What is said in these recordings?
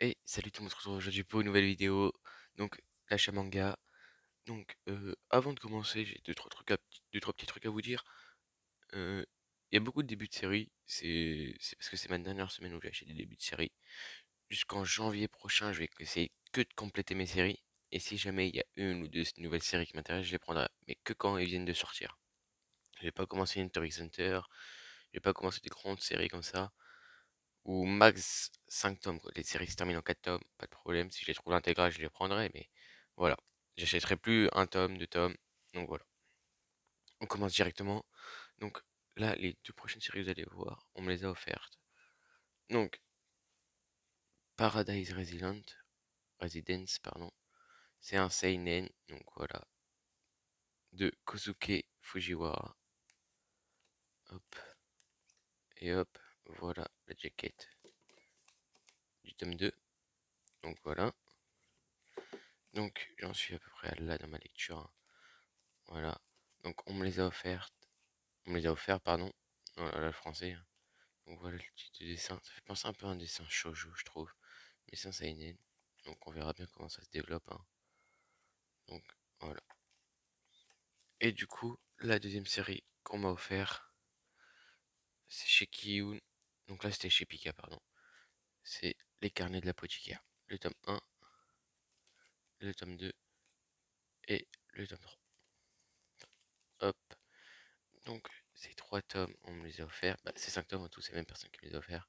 Et salut tout le monde, on se retrouve aujourd'hui pour une nouvelle vidéo. Donc, l'achat manga. Donc, avant de commencer, j'ai deux, trois petits trucs à vous dire. Euh, Il y a beaucoup de débuts de série. C'est parce que c'est ma dernière semaine où j'ai acheté des débuts de série. Jusqu'en janvier prochain, je vais essayer que de compléter mes séries. Et si jamais il y a une ou deux nouvelles séries qui m'intéressent, je les prendrai. Mais que quand elles viennent de sortir. Je vais pas commencer Hunter x Hunter. Je vais pas commencer des grandes séries comme ça. Ou max 5 tomes, quoi. Les séries se terminent en 4 tomes, pas de problème. Si je les trouve intégrales, je les prendrai, mais voilà. J'achèterai plus un tome, deux tomes. Donc voilà. On commence directement. Donc là, les deux prochaines séries, vous allez voir, on me les a offertes. Donc, Paradise Residence, pardon. C'est un seinen, donc voilà, de Kosuke Fujiwara. Hop, et hop, voilà la jaquette du tome 2. Donc voilà. Donc j'en suis à peu près là dans ma lecture, hein. Voilà. Donc on me les a offertes. On me les a offerts, pardon. Voilà le français, hein. Donc voilà le type de dessin. Ça fait penser un peu à un dessin shoujo, je trouve. Mais c'est un seinen. Donc on verra bien comment ça se développe, hein. Donc voilà. Et du coup, la deuxième série qu'on m'a offert, c'est chez Kiyun. Donc là, c'était chez Pika, pardon. C'est Les Carnets de l'apothicaire. Le tome 1, le tome 2 et le tome 3. Hop. Donc, ces trois tomes, on me les a offerts. Bah, c'est 5 tomes en tout, c'est la même personne qui me les a offerts.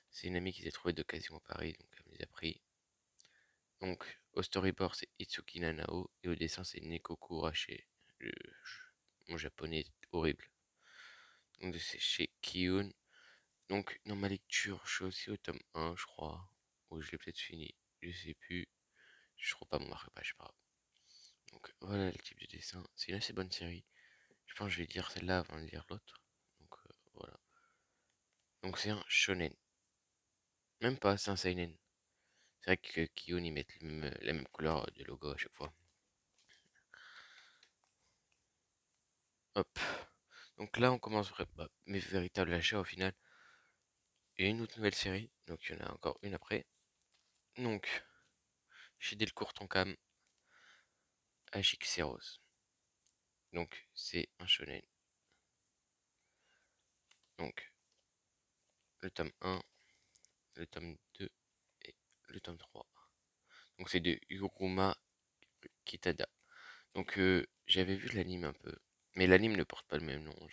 C'est une amie qui s'est trouvée d'occasion à Paris, donc elle me les a pris. Donc, au storyboard, c'est Itsuki Nanao, et au dessin, c'est Nekoku Rache. Le- Mon japonais est horrible. Donc, c'est chez Kiyun. Donc, dans ma lecture, je suis aussi au tome 1, je crois. Ou je l'ai peut-être fini, je sais plus. Je crois pas mon marque-page, pas grave. Donc, voilà le type de dessin. C'est une assez bonne série. Je pense que je vais lire celle-là avant de lire l'autre. Donc, voilà. Donc, c'est un shonen. Même pas, c'est un seinen. C'est vrai que Kiyun, ils mettent la même couleur de logo à chaque fois. Hop. Donc là, on commence mes véritables achats au final. Et une autre nouvelle série. Donc il y en a encore une après. Donc, chez Delcourt Tonkam, Ashik Donc, c'est un shonen. Donc, le tome 1, le tome 2 et le tome 3. Donc, c'est de Yuruma Kitada. Donc, j'avais vu l'anime un peu. Mais l'anime ne porte pas le même nom.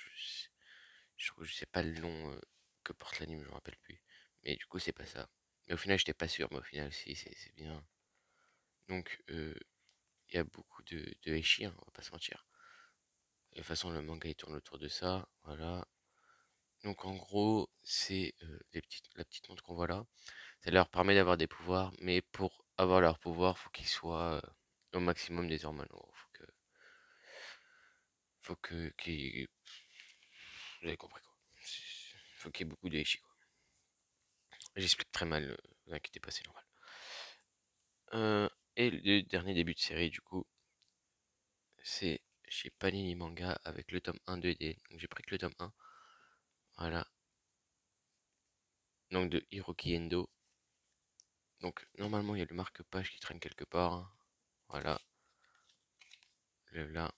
Je sais pas le nom que porte l'anime, je me rappelle plus. Mais du coup, c'est pas ça. Mais au final, j'étais pas sûr, mais au final, si, c'est bien. Donc, il y a beaucoup de Heishi, hein, on va pas se mentir. De toute façon, le manga il tourne autour de ça, voilà. Donc, en gros, c'est la petite montre qu'on voit là. Ça leur permet d'avoir des pouvoirs, mais pour avoir leurs pouvoirs, faut qu'ils soient au maximum des hormones. Vous avez compris quoi. Faut qu'il y ait beaucoup de Heishi, quoi. J'explique très mal, vous inquiétez pas, c'est normal. Et le dernier début de série, du coup, c'est chez Panini Manga avec le tome 1 2D. Donc j'ai pris que le tome 1. Voilà. Donc de Hiroki Endo. Donc normalement il y a le marque-page qui traîne quelque part, hein. Voilà. Le là.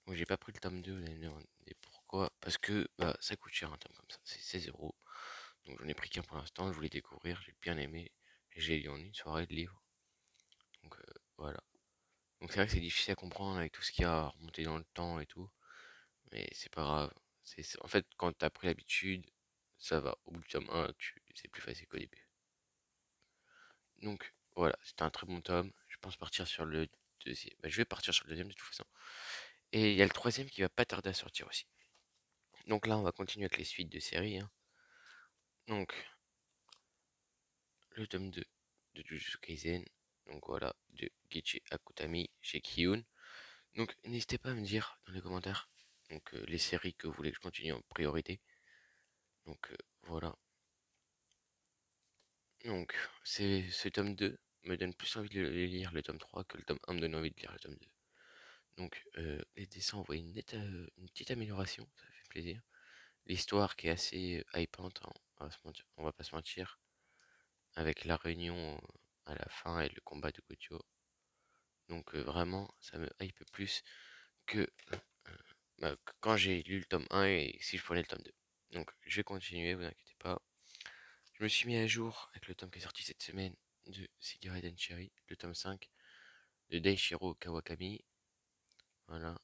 Donc j'ai pas pris le tome 2, vous allez me demander pourquoi. Parce que bah, ça coûte cher un tome comme ça. C'est 16 euros. Donc j'en ai pris qu'un pour l'instant. Je voulais découvrir. J'ai bien aimé. Et j'ai lu en une soirée de livre. Donc voilà. Donc c'est vrai que c'est difficile à comprendre avec tout ce qui a remonté dans le temps et tout. Mais c'est pas grave. En fait, quand t'as pris l'habitude, ça va. Au bout du tome 1, c'est plus facile qu'au début. Donc voilà, c'était un très bon tome. Je pense partir sur le deuxième. Bah, je vais partir sur le deuxième de toute façon. Et il y a le troisième qui va pas tarder à sortir aussi. Donc là, on va continuer avec les suites de séries, hein. Donc, le tome 2 de Jujutsu Kaisen. Donc voilà, de Geichi Akutami chez Kiyun. Donc n'hésitez pas à me dire dans les commentaires donc, les séries que vous voulez que je continue en priorité. Donc voilà. Donc, ce tome 2 me donne plus envie de lire le tome 3 que le tome 1 me donne envie de lire le tome 2. Donc, les dessins, on voit une petite amélioration, ça fait plaisir. L'histoire qui est assez hypante, hein, on va pas se mentir. avec la réunion à la fin et le combat de Gojo. Donc vraiment, ça me hype plus que quand j'ai lu le tome 1 et si je prenais le tome 2. Donc je vais continuer, vous inquiétez pas. Je me suis mis à jour avec le tome qui est sorti cette semaine de Cigarette and Cherry, le tome 5 de Daishiro Kawakami. Voilà.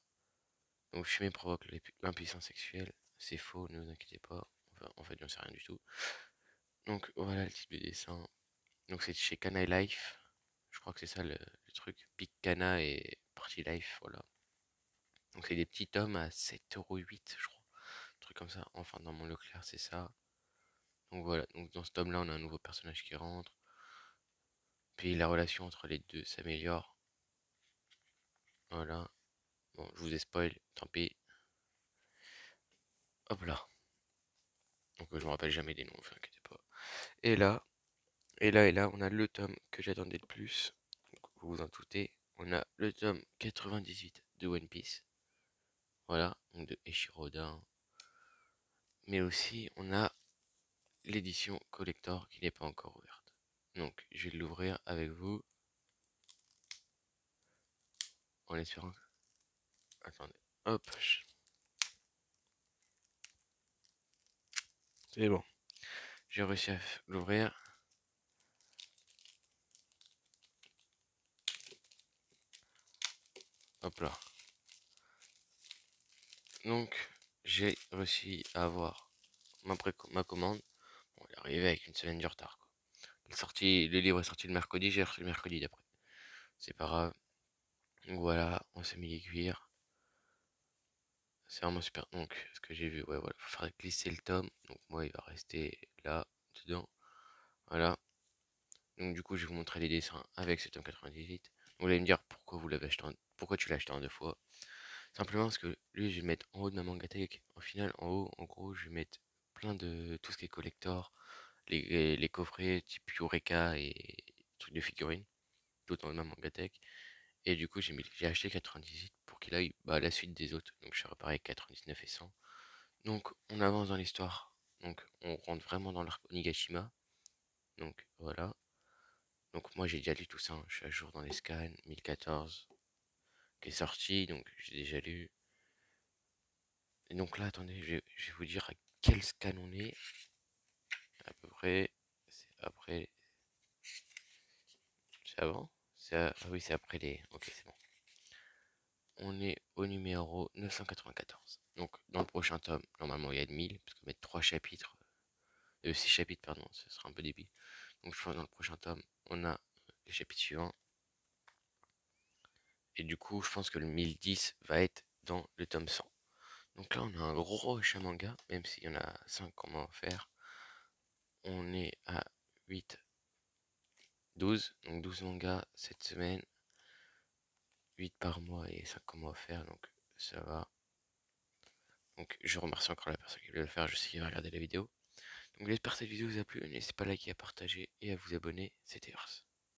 Donc Fumer provoque l'impuissance sexuelle. C'est faux, ne vous inquiétez pas. Enfin, en fait, j'en sais rien du tout. Donc voilà le type de dessin. Donc c'est chez Kana Life. Je crois que c'est ça le truc. Big Kana et Party Life, voilà. Donc c'est des petits tomes à 7,8 €, je crois. Un truc comme ça. Enfin, dans mon Leclerc, c'est ça. Donc voilà. Donc dans ce tome-là, on a un nouveau personnage qui rentre. Puis la relation entre les deux s'améliore. Voilà. Bon, je vous ai spoil, tant pis. Hop là. Donc je me rappelle jamais des noms, vous inquiétez pas. Et là, on a le tome que j'attendais le plus. Donc, vous vous en doutez. On a le tome 98 de One Piece. Voilà, donc de Eiichiro Oda. Mais aussi, on a l'édition collector qui n'est pas encore ouverte. Donc, je vais l'ouvrir avec vous. En espérant. Attendez. Hop. C'est bon. J'ai réussi à l'ouvrir. Hop là. Donc, j'ai réussi à avoir ma commande. Bon, elle est arrivée avec une semaine de retard, quoi. Le livre est sorti le mercredi, j'ai reçu le mercredi d'après. C'est pas grave. Donc voilà, on s'est mis les cuirs. C'est vraiment super. Donc, ce que j'ai vu, ouais, voilà, faut faire glisser le tome. Donc, moi, il va rester là, dedans. Voilà. Donc, du coup, je vais vous montrer les dessins avec ce tome 98. Donc, vous allez me dire pourquoi vous l'avez acheté pourquoi tu l'as acheté en deux fois. Simplement parce que lui, je vais le mettre en haut de ma Mangatech. Au final, en haut, en gros, je vais mettre plein de tout ce qui est collector, les coffrets type Eureka et trucs de figurines, tout en haut de ma Mangatech. Et du coup, j'ai acheté 98 pour qu'il aille à la suite des autres. Donc, je ferai pareil 99 et 100. Donc, on avance dans l'histoire. Donc, on rentre vraiment dans l'arc Onigashima. Donc, voilà. Donc, moi, j'ai déjà lu tout ça, hein. Je suis à jour dans les scans. 1014 qui est sorti. Donc, j'ai déjà lu. Et donc là, attendez, je vais vous dire à quel scan on est. À peu près. C'est après. C'est avant? Ah oui, c'est après les. Ok, c'est bon. On est au numéro 994. Donc, dans le prochain tome, normalement, il y a 1000. Parce que mettre 3 chapitres. 6 chapitres, pardon, ce sera un peu débile. Donc, je pense que dans le prochain tome, on a les chapitres suivants. Et du coup, je pense que le 1010 va être dans le tome 100. Donc là, on a un gros manga, même s'il y en a 5 qu'on va en faire. On est à 8, 12. Donc 12 mangas cette semaine. 8 par mois et 5 qu'on va faire, donc ça va. Donc je remercie encore la personne qui voulait le faire, je sais qu'il va regarder la vidéo. Donc j'espère que cette vidéo vous a plu, n'hésitez pas à liker, à partager et à vous abonner. C'était Urs.